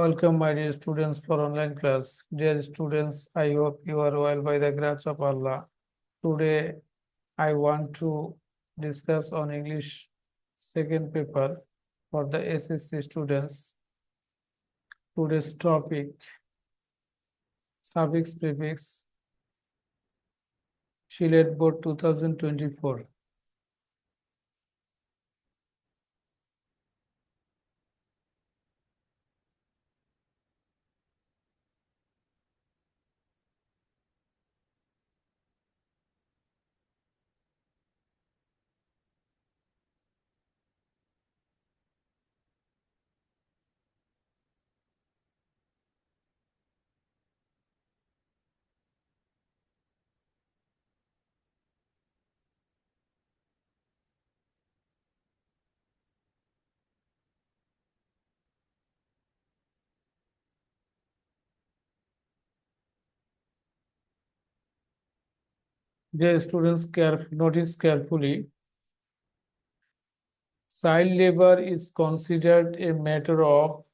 Welcome, my dear students, for online class. Dear students, I hope you are well by the grace of Allah. Today, I want to discuss on English second paper for the SSC students. Today's topic, suffix prefix, Shilled Board 2024. Dear students, notice carefully. Child labor is considered a matter of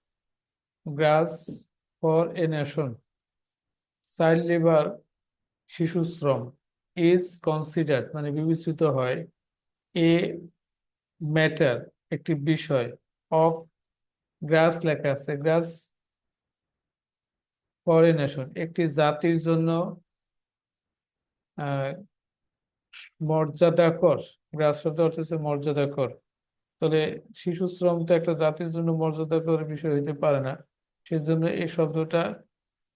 grass for a nation. Child labor, শিশু শ্রম, is considered মানে বিবেচিত হয় a matter একটি বিষয় of গ্রাস লেখা আছে গ্রাস for a nation একটি জাতির জন্য মর্যাদাকর। গ্রাস শব্দ অর্থ হচ্ছে মর্যাদাকর। তাহলে শিশু শ্রম তো একটা জাতির জন্য মর্যাদাকর বিষয় হইতে পারে না, সেজন্য এই শব্দটা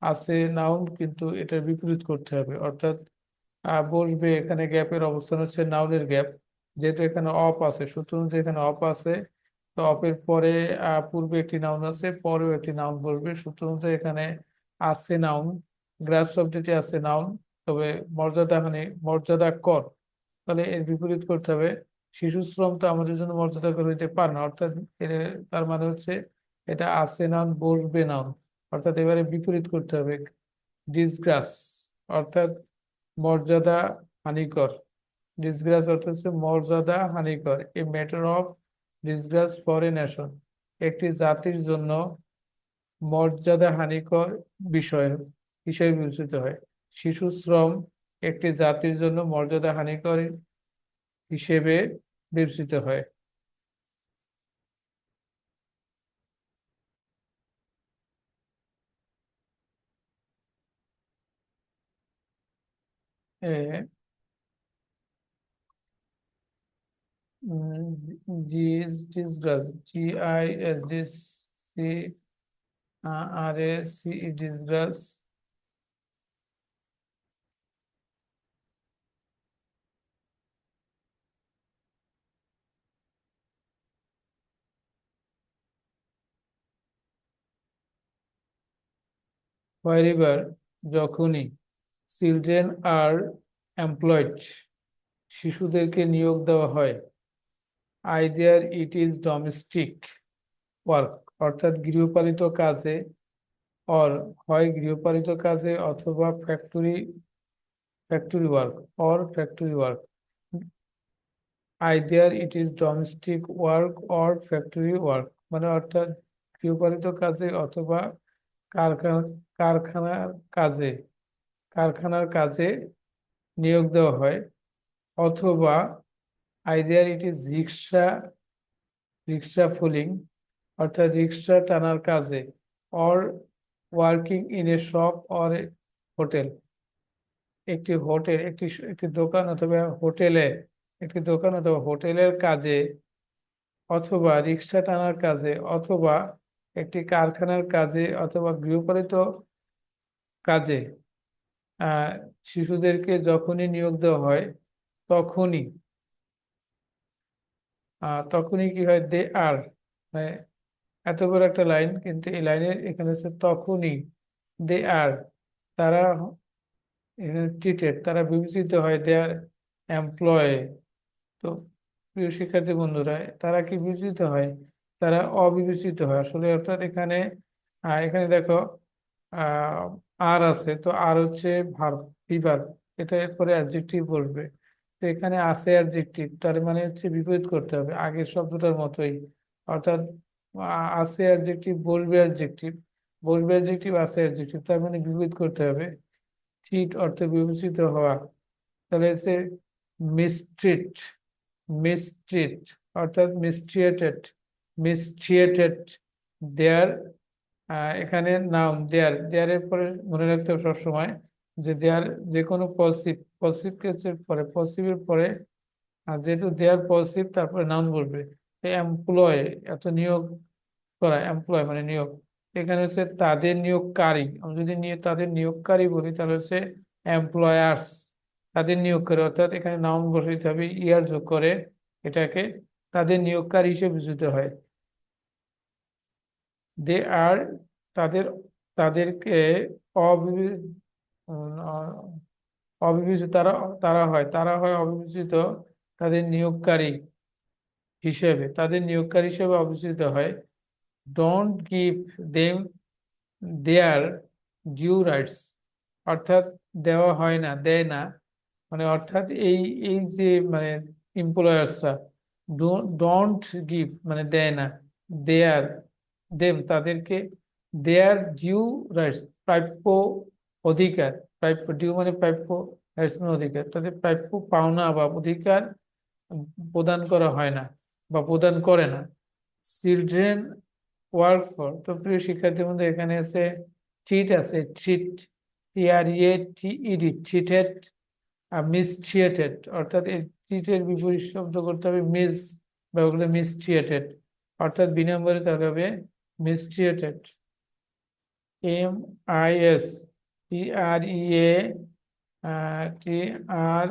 আছে নাউন, কিন্তু এটার বিপরীত করতে হবে। অর্থাৎ বলবে এখানে গ্যাপের অবস্থান হচ্ছে নাউনের গ্যাপ। যেহেতু এখানে অপ আছে, সুতরাং যে এখানে অপ আছে, তো অপের পরে পূর্বে একটি নাউন আছে, পরেও একটি নাউন বলবে, সুতরাং যে এখানে আছে নাউন। গ্রাস শব্দটি আছে নাউন, তবে মর্যাদা মানে মর্যাদা কর, তাহলে এর বিপরীত করতে হবে। শিশু শ্রম তো আমাদের জন্য মর্যাদাকর হইতে পারে না, অর্থাৎ তার মানে হচ্ছে এটা আছে নাউন বলবে নাউন, অর্থাৎ এবারে বিপরীত করতে হবে। ডিসগ্রাস অর্থাৎ মর্যাদা হানিকর। ডিসগ্রাস অর্থ হচ্ছে মর্যাদা হানিকর, a matter of disgrace for a nation, একটি জাতির জন্য মর্যাদা হানিকর বিষয় হিসেবে বিবেচিত হয়। শিশু শ্রম একটি জাতির জন্য মর্যাদা হানিকর হিসেবে বিবেচিত হয়। ডিসগ্রাস, GISDCRACE, ডিসগ্রাস। wherever যখনই চিলড্রেন আর এমপ্লয়েড শিশুদেরকে নিয়োগ দেওয়া হয়, either it is domestic work অর্থাৎ গৃহপালিত কাজে, অর হয় গৃহপালিত কাজে অথবা factory work, or factory work. Either it is domestic work or factory work মানে অর্থাৎ গৃহপালিত কাজে অথবা কারখানা কারখানার কাজে কারখানার কাজে নিয়োগ দেওয়া হয়, অথবা আইদার ইট ইজ রিক্সা ফুলিং অর্থাৎ রিক্সা টানার কাজে, or working in a shop or hotel একটি হোটেল একটি একটি দোকান অথবা হোটেলে একটি দোকান অথবা হোটেলের কাজে, অথবা রিক্সা টানার কাজে, অথবা একটি কারখানার কাজে, অথবা গৃহপালিত কাজে আহ শিশুদেরকে যখনই নিয়োগ দেওয়া হয় তখনই তখনই কি হয়, দে আর, মানে এত বড় একটা লাইন, কিন্তু এই লাইনের এখানে হচ্ছে তখনই দে আর, তারা ট্রিটেড, তারা বিবেচিত হয়, দে আর এমপ্লয়। তো প্রিয় শিক্ষার্থী বন্ধুরা, তারা কি বিবেচিত হয়? তারা অবিবেচিত হয় আসলে। অর্থাৎ এখানে এখানে দেখো আহ আর আছে, তো আর হচ্ছে ভার্ব, বিভার্ব, এটা এরপরে অ্যাডজেক্টিভ বলবে। তো এখানে আছে অ্যাডজেক্টিভ, তার মানে হচ্ছে বিপরীত করতে হবে আগের শব্দটার মতোই। অর্থাৎ আছে অ্যাডজেক্টিভ বলবে অ্যাডজেক্টিভ, বসবে অ্যাডজেক্টিভ, আছে অ্যাডজেক্টিভ, তার মানে বিপরীত করতে হবে। ট্রিট অর্থে বিবেচিত হওয়া, তাহলে হচ্ছে মিসট্রিট, মিসট্রিট অর্থাৎ মিসট্রিয়েটেড, মিসট্রিয়েটেড। দেয়ার, এখানে নাউন দেয়ার, দেয়ারের পরে মনে রাখতে হবে সবসময় যে দেয়ার যে কোনো পসিভ, পসিভ কেসের পরে, পসিভের পরে, আর যেহেতু দেয়ার পসিভ তারপরে নাউন বলবে। এমপ্লয়, এত নিয়োগ করা, এমপ্লয় মানে নিয়োগ। এখানে হচ্ছে তাদের নিয়োগকারী, আমি যদি নিয়ে তাদের নিয়োগকারী বলি তাহলে হচ্ছে এমপ্লয়ার্স, তাদের নিয়োগকারী, অর্থাৎ এখানে নাউন বসাইতে হবে ইয়ার যোগ করে, এটাকে তাদের নিয়োগকারী হিসেবে বুঝতে হয়। দে আর, তাদের, তাদেরকে অবিবে- অবিবেচিত, তারা, তারা হয়, তারা হয় অবিবেচিত তাদের নিয়োগকারী হিসেবে, তাদের নিয়োগকারী হিসেবে অবিবেচিত হয়। Don't give them their due rights, অর্থাৎ দেওয়া হয় না, দেয় না, মানে অর্থাৎ এই, এই যে মানে এমপ্লয়ার্সরা, ডোন্ট গিভ মানে দেয় না, দেয়ার, দেম তাদেরকে, দেয়ার ডিউ রাইটস প্রাপ্য অধিকার, প্রাপ্য ডিউ মানে প্রাপ্য, রাইটস মানে অধিকার, তাদের প্রাপ্য পাওনা বা অধিকার প্রদান করা হয় না বা প্রদান করে না। চিলড্রেন ওয়ার্ক ফর, তো প্রিয় শিক্ষার্থী বন্ধু এখানে আছে ট্রিট, আছে ট্রিট, TREATED, ট্রিটেড, আর মিসট্রিয়েটেড, অর্থাৎ এই ট্রিটের বিপরীত শব্দ করতে হবে মিস, বা ওগুলো মিসট্রিয়েটেড, অর্থাৎ বিনাম্বারে তাহলে হবে মিসট্রিয়েটেড।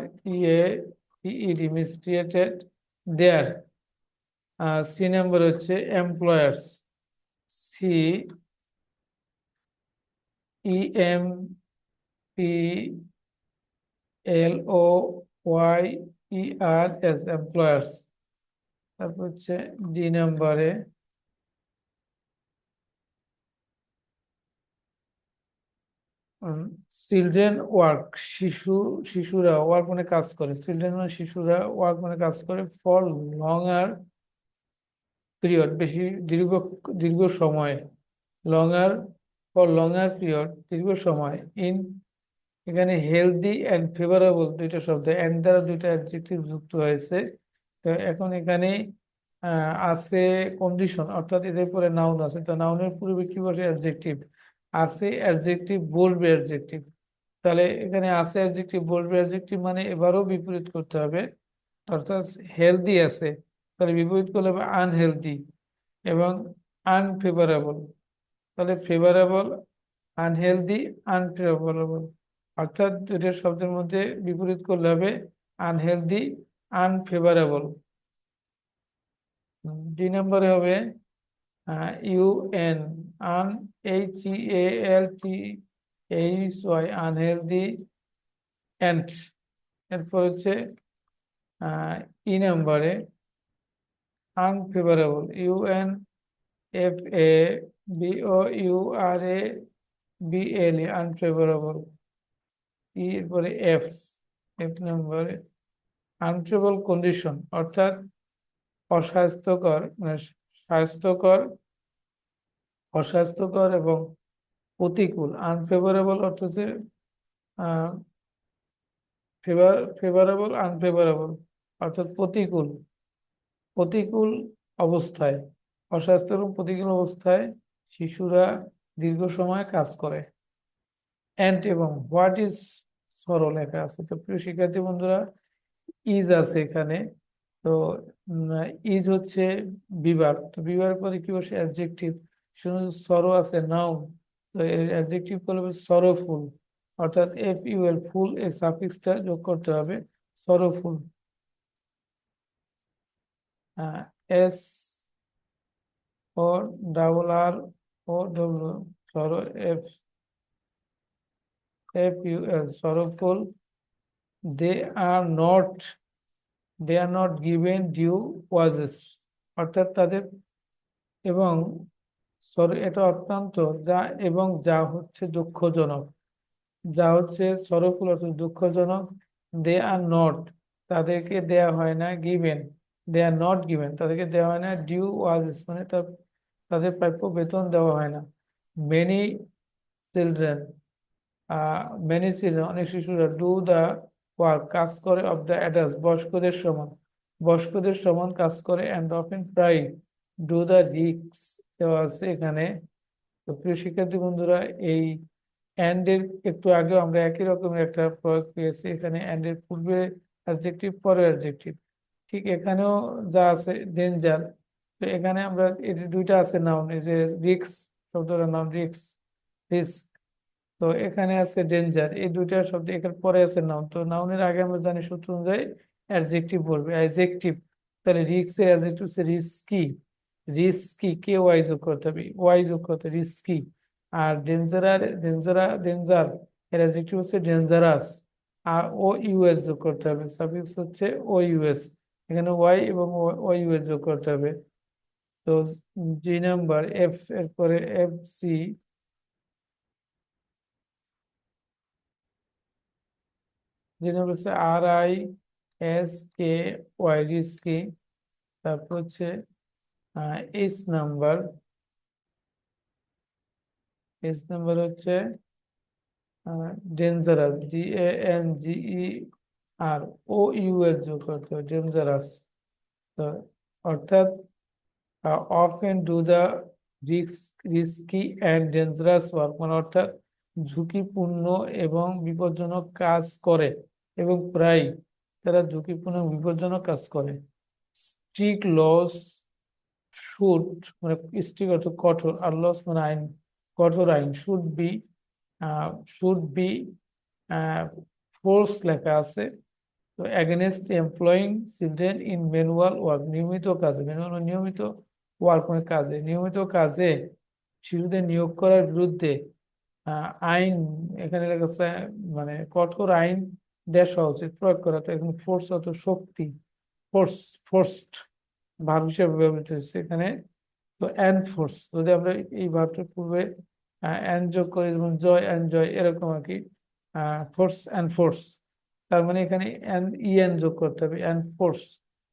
MISTREATED, মিসট্রিয়েটেড দেয়ার। সি নাম্বার হচ্ছে এমপ্লয়ার্স, EMPLOYERS, এমপ্লয়ার্স। তারপর হচ্ছে ডি নাম্বারে চিলড্রেন ওয়ার্ক, শিশু, শিশুরা ওয়ার্ক মানে কাজ করে, চিলড্রেন মানে শিশুরা, ওয়ার্ক মানে কাজ করে, ফর লঙ্গার পিরিয়ড বেশি, দীর্ঘ, দীর্ঘ সময়, লঙ্গার, ফর লঙ্গার পিরিয়ড দীর্ঘ সময়, ইন, এখানে হেলদি অ্যান্ড ফেভারেবল দুইটা শব্দ, এন্ড দ্বারা দুইটা অ্যাডজেক্টিভ যুক্ত হয়েছে। তো এখন এখানে আছে কন্ডিশন, অর্থাৎ এদের পরে নাউন আছে, তো নাউনের পূর্বে কি বসে অ্যাডজেক্টিভ, আছে অ্যাডজেক্টিভ বলবে অ্যাডজেক্টিভ, তাহলে এখানে আছে অ্যাডজেক্টিভ বলবে অ্যাডজেক্টিভ মানে এবারও বিপরীত করতে হবে, অর্থাৎ হেলদি আছে, তাহলে বিপরীত করলে হবে আনহেলদি, এবং আনফেভারেবল, তাহলে ফেভারেবল, আনহেলদি, আনফেভারেবল, অর্থাৎ দুইটা শব্দের মধ্যে বিপরীত করলে হবে আনহেলদি, আনফেভারেবল। ডি নম্বরে হবে UN, un, HEALTHY, unhealthy and. এরপর হচ্ছে ই নম্বরে আনফেভারেবল, UNFABOURABLE, আনফেভারেবল। এরপরে এফ, এফ নম্বরে আনফেভারেবল কন্ডিশন, অর্থাৎ অস্বাস্থ্যকর, মানে স্বাস্থ্যকর, অস্বাস্থ্যকর এবং প্রতিকূল। আনফেভারেবল অর্থ হচ্ছে ফেভারেবল, আনফেভারেবল অর্থাৎ প্রতিকূল, প্রতিকূল অবস্থায়, অস্বাস্থ্য এবং প্রতিকূল অবস্থায় শিশুরা দীর্ঘ সময় কাজ করে। অ্যান্ড এবং হোয়াট ইজ সরল লেখা আছে, তো প্রিয় শিক্ষার্থী বন্ধুরা ইজ আছে এখানে, তো ইজ হচ্ছে বিভাগ, তো বিভাগের পরে কি বসে অ্যাডজেক্টিভ, শুধু সরো আছে নাউন, তো এর অ্যাডজেক্টিভ করলে সরোফুল, অর্থাৎ FUL, ফুল এর সাফিক্সটা যোগ করতে হবে, sorrowful. S O RROW, sorrow, FUL, sorrowful. They are not, they are not given due wages, অর্থাৎ তাদের, এবং এটা অত্যন্ত, যা, এবং যা হচ্ছে দুঃখজনক, যা হচ্ছে সরকুল অর্থাৎ দুঃখজনক। দে আর নট, তাদেরকে দেয়া হয় না, given, they are not given, তাদেরকে দেওয়া হয় না ডিউ ওয়াজেস মানে তাদের প্রাপ্য বেতন দেওয়া হয় না। মেনি চিলড্রেন মেনি চিলড্রেন, অনেক শিশুরা ডু দা ওয়ার্ক, কাজ করে, অফ দ্য অ্যাডাল্টস, বয়স্কদের সমান কাজ করে, অ্যান্ড অফেন, প্রায়, ডু দা রিস্ক দেওয়া আছে এখানে। তো প্রিয় শিক্ষার্থী বন্ধুরা, এই অ্যান্ড এর একটু আগেও আমরা একই রকমের একটা প্রয়োগ পেয়েছি, এখানে অ্যান্ড এর পূর্বে অ্যাডজেক্টিভ, পরে অ্যাডজেক্টিভ। ঠিক এখানেও যা আছে ডেঞ্জার, তো এখানে আমরা এই যে দুইটা আছে নাউন, এই যে রিক্স শব্দটা নাউন, রিস্ক। তো এখানে আছে ডেঞ্জার, এই দুইটা শব্দ এখানে পরে আছে নাউন। তো নাউনের আগে আমরা জানি সূত্র অনুযায়ী অ্যাডজেক্টিভ বলবে, অ্যাডজেক্টিভ। তাহলে রিক্স এর অ্যাডজেক্টিভ হচ্ছে রিস্কি, কে ওয়াই যোগ করতে হবে, ওয়াই যোগ করতে রিস্কি। আর ডেঞ্জার এর অ্যাডজেক্টিভ হচ্ছে ডেঞ্জারাস, আর ও ইউএস যোগ করতে হবে, সাফিক্স হচ্ছে ও ইউএস, এখানে ওয়াই এবং ও ইউএস যোগ করতে হবে। তো জি নাম্বার এফ, এরপরে এফ সি, জি নাম্বার হচ্ছে RISKY, রিস্কি। তারপর হচ্ছে এস নাম্বার, হচ্ছে ডেঞ্জারাস, DANGER, ও ইউএস যোগ করতে হবে, ডেঞ্জারাস। তো অর্থাৎ often do the risky and dangerous work, মানে অর্থাৎ ঝুঁকিপূর্ণ এবং বিপজ্জনক কাজ করে, এবং প্রায় তারা ঝুঁকিপূর্ণ এবং বিপজ্জনক কাজ করে। স্ট্রিক্ট লস শুড, মানে স্ট্রিক্ট অর্থ কঠোর, আর লস মানে আইন, কঠোর আইন, শুড বি ফোর্স লেখা আছে। তো against employing children in manual work, নিয়মিত কাজে, ম্যানুয়াল নিয়মিত, ওয়ার্ক মানে কাজে, নিয়মিত কাজে শিশুদের নিয়োগ করার বিরুদ্ধে আইন, এখানে লেখা আছে মানে কঠোর আইন দেশ হওয়া উচিত, প্রয়োগ করা। তো এখানে ফোর্স অর্থ শক্তি, ফোর্স, ফোর্সড ভার্ব হিসেবে ব্যবহৃত হচ্ছে এখানে। তো এনফোর্স, যদি আমরা এই ভার্বটার পূর্বে এন যোগ করি, যেমন জয়, এনজয়, এরকম আর কি, ফোর্স এনফোর্স, তার মানে এখানে এন যোগ করতে হবে, এনফোর্স,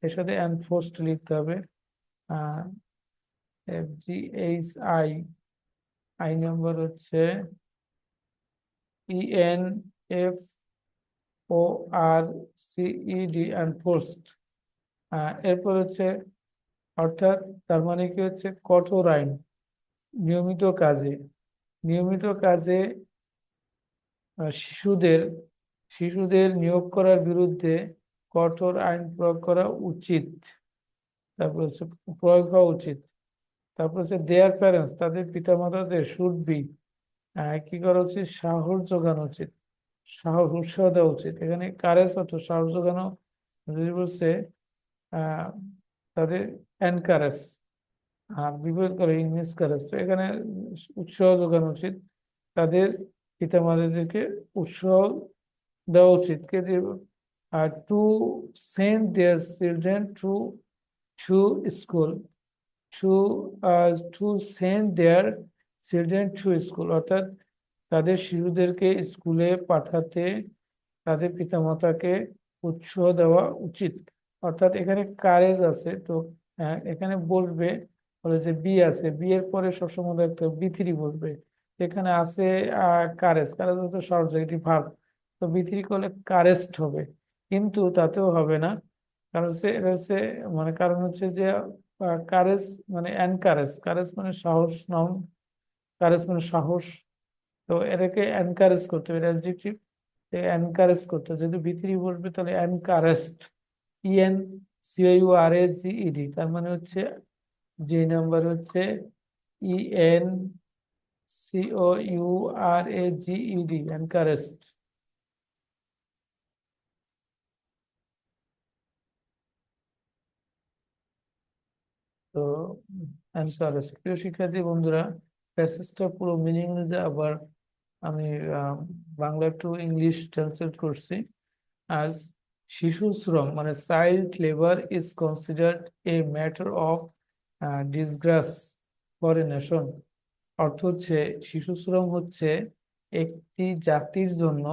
এর সাথে এনফোর্সড লিখতে হবে। FGHI, আই নাম্বার হচ্ছে ENFORCED, এনফোর্সড। এরপর হচ্ছে অর্থাৎ, তার মানে কি হচ্ছে কঠোর আইন, নিয়মিত কাজে, নিয়মিত কাজে শিশুদের শিশুদের নিয়োগ করার বিরুদ্ধে কঠোর আইন প্রয়োগ করা উচিত। তারপর হচ্ছে প্রয়োগ হওয়া উচিত। তারপর হচ্ছে দেয়ার প্যারেন্টস, তাদের পিতামাতাদের শুড বি, কি করা উচিত, সাহস যোগানো উচিত, সাহস উৎসাহ দেওয়া উচিত। এখানে কারেজ অর্থ সাহস যোগানো, যদি বলছে আহ তাদের এনকারেজ, আর বিপরীত করে ইংলিশ কারেজ। তো এখানে উৎসাহ যোগানো উচিত, তাদের পিতামাতাদেরকে উৎসাহ দেওয়া উচিত, কে দিব, to send their children to school, to to send their children to school, অর্থাৎ তাদের শিশুদেরকে স্কুলে পাঠাতে তাদের পিতামাতাকে উৎসাহ দেওয়া উচিত। অর্থাৎ এখানে কারেজ আছে, তো এখানে বলবে বলে যে বি আছে, বি এর পরে সবসময় একটা বি3 বলবে। এখানে আছে কারেজ, কারেজ হচ্ছে সাবজেক্টিভ ভার্ব, তো বি3 করলে কারেস্ট হবে, কিন্তু তাতেও হবে না। কারণ হচ্ছে এটা হচ্ছে, মানে কারণ হচ্ছে যে কারেজ মানে এনকারেজ, কারেজ মানে সাহস, নাউন, কারেজ মানে সাহস। তো এটাকে এনকারেজ করতে হবে, অ্যাডজেক্টিভ, এনকারেজ করতে, যদি ভি3 বলবে তাহলে এনকারেজড, ENCOURAGED, তার মানে হচ্ছে যে নাম্বার হচ্ছে ENCOURAGED, এনকারেজড। তো এনকারেজ, প্রিয় শিক্ষার্থী বন্ধুরা, প্যাসেজটা পুরো মিনিং অনুযায়ী আবার আমি বাংলা টু ইংলিশ ট্রান্সলেট করছি। আজ শিশু শ্রম মানে child labour is considered a matter of disgrace for a nation. অর্থ হচ্ছে শিশু শ্রম হচ্ছে একটি জাতির জন্য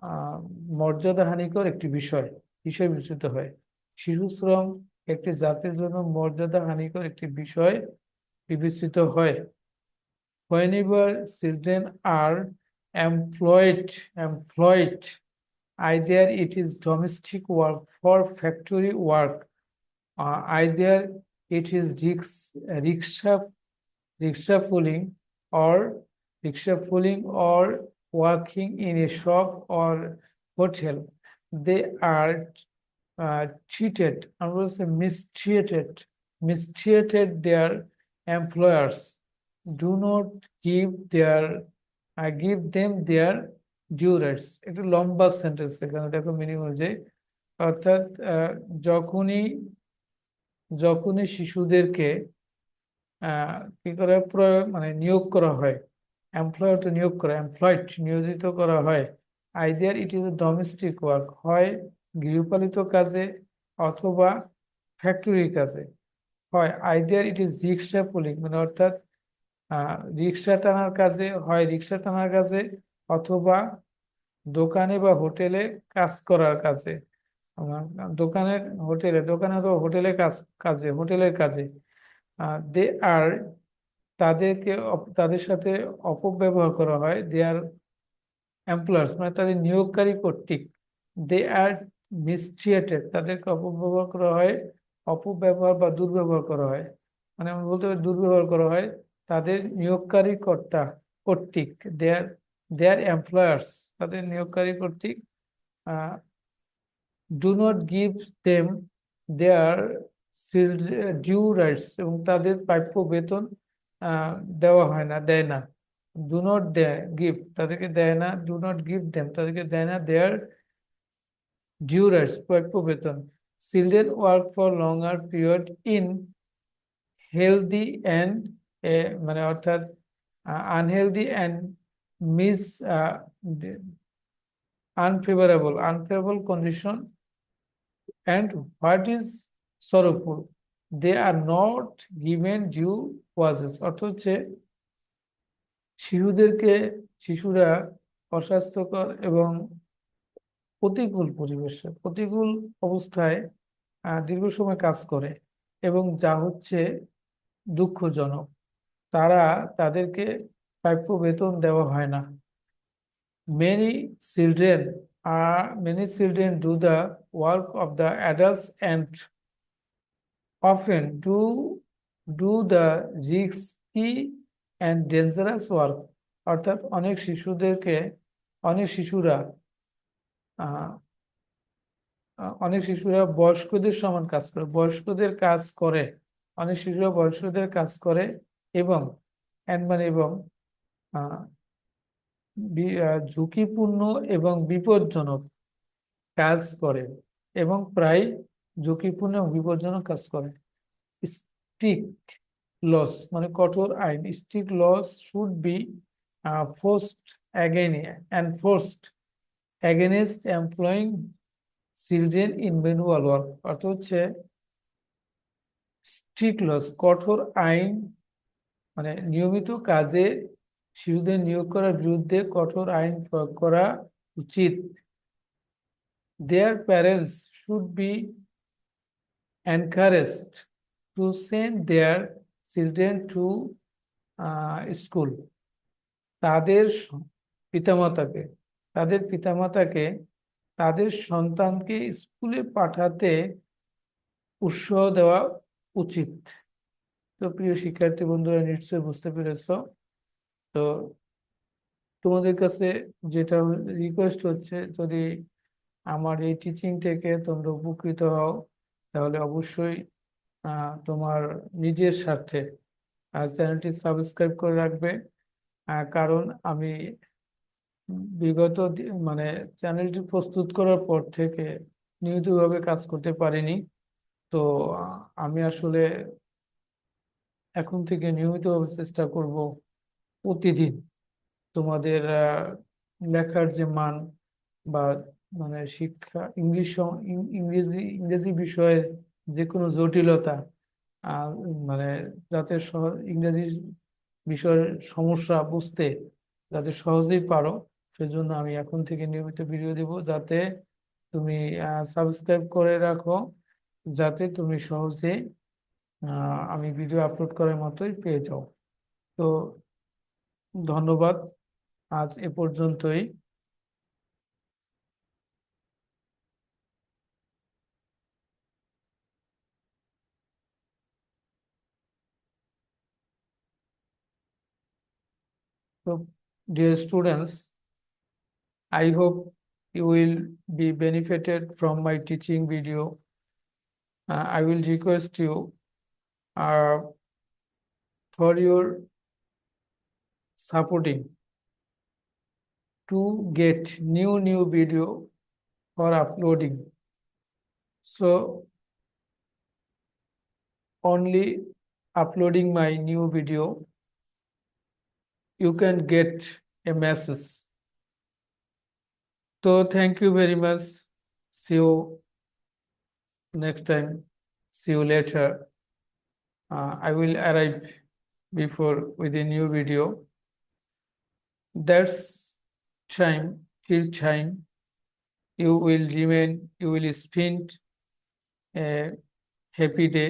আহ মর্যাদাহানিকর একটি বিষয় হিসেবে বিবেচিত হয়। শিশু শ্রম একটি জাতির জন্য মর্যাদাহানিকর একটি বিষয় বিবেচিত হয়। whenever children are employed, either it is domestic work for factory work, either it is rickshaw pulling or working in a shop or hotel, they are cheated, I will say mistreated their employers. Do not give them their due rights. একটু লম্বা sentence এখানে দেখো minimum যে অর্থাৎ যখনই যখনই শিশুদেরকে কি করে মানে নিয়োগ করা হয়, এমপ্লয়ার তো নিয়োগ করা, এমপ্লয়েড নিয়োজিত করা হয়, either it is domestic work, হয় গৃহপালিত কাজে অথবা ফ্যাক্টরি কাজে, হয় either it is rickshaw pulling মানে অর্থাৎ রিক্সা টানার কাজে, হয় রিক্সা টানার কাজে অথবা দোকানে বা হোটেলে কাজ করার কাজে, দোকানে অথবা হোটেলে হোটেলের কাজে, দে আর তাদের সাথে অপব্যবহার করা হয়, দে আর এমপ্লয়ার্স মানে তাদের নিয়োগকারী কর্তৃক, দে আর মিসট্রিয়েটেড তাদেরকে অপব্যবহার করা হয়, অপব্যবহার বা দুর্ব্যবহার করা হয়, মানে আমরা বলতে পারি দুর্ব্যবহার করা হয় তাদের নিয়োগকারী কর্তৃক, দেয়ার এমপ্লয়ার্স তাদের নিয়োগকারী কর্তৃক, do not give them their due rights এবং তাদের প্রাপ্য বেতন দেওয়া হয় না, দেয় না। ডু নট গিভ তাদেরকে দেয় না, ডু নট গিভ দেম তাদেরকে দেয় না দেয়ার ডিউ রাইটস প্রাপ্য বেতন। Children work for longer period in healthy and মানে অর্থাৎ unhealthy and miss unfavorable condition, and what is sorrowful, they are not given due wages। অর্থ হচ্ছে শিশুরা অস্বাস্থ্যকর এবং প্রতিকূল অবস্থায় দীর্ঘ সময় কাজ করে এবং যা হচ্ছে দুঃখজনক, তাদেরকে প্রাপ্য বেতন দেওয়া হয় না। Many children do the work of the adults and often do the risky and dangerous work। অর্থাৎ অনেক শিশুরা বয়স্কদের সমান কাজ করে, বয়স্কদের কাজ করে এবং মানে এবং ঝুঁকিপূর্ণ এবং বিপজ্জনক কাজ করে এবং প্রায় ঝুঁকিপূর্ণ এবং বিপজ্জনক কাজ করে। স্ট্রিক্ট লস মানে কঠোর আইন, strict laws should be enforced against employing children in manual work। অর্থ হচ্ছে স্ট্রিক্ট লস কঠোর আইন মানে নিয়মিত কাজে শিশুদের নিয়োগ করার বিরুদ্ধে কঠোর আইন প্রয়োগ করা উচিত। Their parents should be encouraged to send their children to school। তাদের পিতামাতাকে তাদের সন্তানকে স্কুলে পাঠাতে উৎসাহ দেওয়া উচিত। তো প্রিয় শিক্ষার্থী বন্ধুরা, নিশ্চয়ই বুঝতে পেরেছ। তো তোমাদের কাছে যেটা রিকোয়েস্ট হচ্ছে, যদি আমার এই টিচিং থেকে তোমরা উপকৃত হও তাহলে অবশ্যই তোমার নিজের স্বার্থে চ্যানেলটি সাবস্ক্রাইব করে রাখবে, কারণ আমি বিগত মানে চ্যানেলটি প্রস্তুত করার পর থেকে নিয়মিতভাবে কাজ করতে পারিনি। তো আমি আসলে এখন থেকে নিয়মিতভাবে চেষ্টা করব প্রতিদিন তোমাদের লেখার যে মান বা মানে শিক্ষা ইংরেজি বিষয়ের যে কোনো জটিলতা মানে যাতে ইংরেজি বিষয়ের সমস্যা বুঝতে যাতে সহজেই পারো, সেজন্য আমি এখন থেকে নিয়মিত ভিডিও দেব, যাতে তুমি সাবস্ক্রাইব করে রাখো, যাতে তুমি সহজে আমি ভিডিও আপলোড করার মতোই পেয়ে যাও। তো ধন্যবাদ, আজ এ পর্যন্তই। So, dear students, I hope you will be benefited from my teaching video. I will request you uh, for your supporting to get new video for uploading. So only uploading my new video, you can get a message. So thank you very much. See you next time. See you later. I will arrive before with a new video. That's time till time you will spend a happy day.